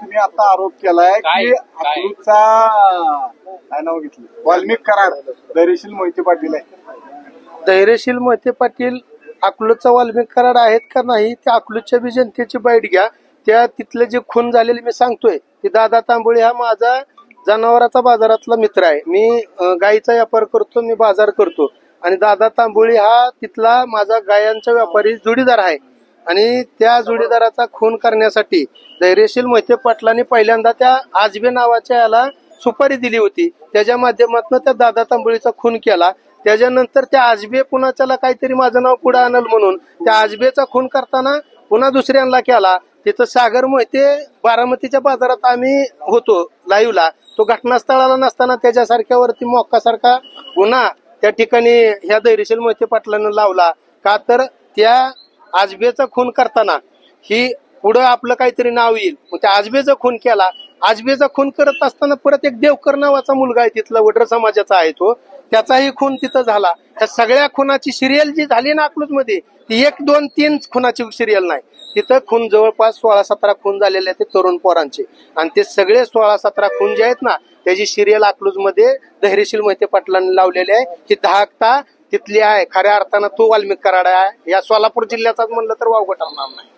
तुम्ही आता आरोप केलाय की अकलूजचा काय नाव घेतलं वाल्मिक कराड धैर्यशील मोहिते पाटील आहे. धैर्यशील मोहिते पाटील अकलूजचा वाल्मिक कराड आहेत का नाही ते अकलूजच्या बी जनतेची बाईट घ्या. त्या तिथले जे खून झालेले मी सांगतोय की दादा तांबोळी हा माझा जनावराचा बाजारातला मित्र आहे. मी गाईचा व्यापार करतो, मी बाजार करतो आणि दादा तांबोळी हा तिथला माझा गायांचा व्यापारी जोडीदार आहे. आणि त्या जोडीदाराचा खून करण्यासाठी धैर्यशील मोहिते पाटलांनी पहिल्यांदा त्या आजबे नावाच्या याला सुपारी दिली होती. त्याच्या माध्यमातून त्या दादा तांबोळीचा खून केला. त्याच्यानंतर त्या आजबे पुन्हा काहीतरी माझं नाव पुढे आणल म्हणून त्या आजबेचा खून करताना पुन्हा दुसऱ्यांना केला. तिथं सागर मोहिते बारामतीच्या बाजारात आम्ही होतो लाईव्हला. तो घटनास्थळाला नसताना त्याच्यासारख्यावरती मोक्कासारखा गुन्हा त्या ठिकाणी ह्या धैर्यशील मोहिते पाटलांना लावला. का तर त्या आजबेचा खून करताना ही पुढं आपलं काहीतरी नाव येईल. मग त्या आजबेचा खून केला. आजबेचा खून करत असताना परत एक देवकर नावाचा मुलगा आहे तिथला वडर समाजाचा आहे तो, त्याचाही खून तिथं झाला. त्या सगळ्या खुनाची सिरियल जी झाली ना अकलूजमध्ये ती 1, 2, 3 खुनाची सिरियल नाही. तिथं खून जवळपास 16-17 खून झालेले आहेत ते तरुण पोरांचे. आणि ते सगळे 16-17 खून जे आहेत ना त्याची सिरियल अकलूजमध्ये धैर्यशील मोहिते पाटलांनी लावलेली आहे. की धाकता तिथली आहे. खऱ्या अर्थानं तो वाल्मिक कराड आहे. या सोलापूर जिल्ह्याचाच म्हणलं तर वावगं ठरणार नाही.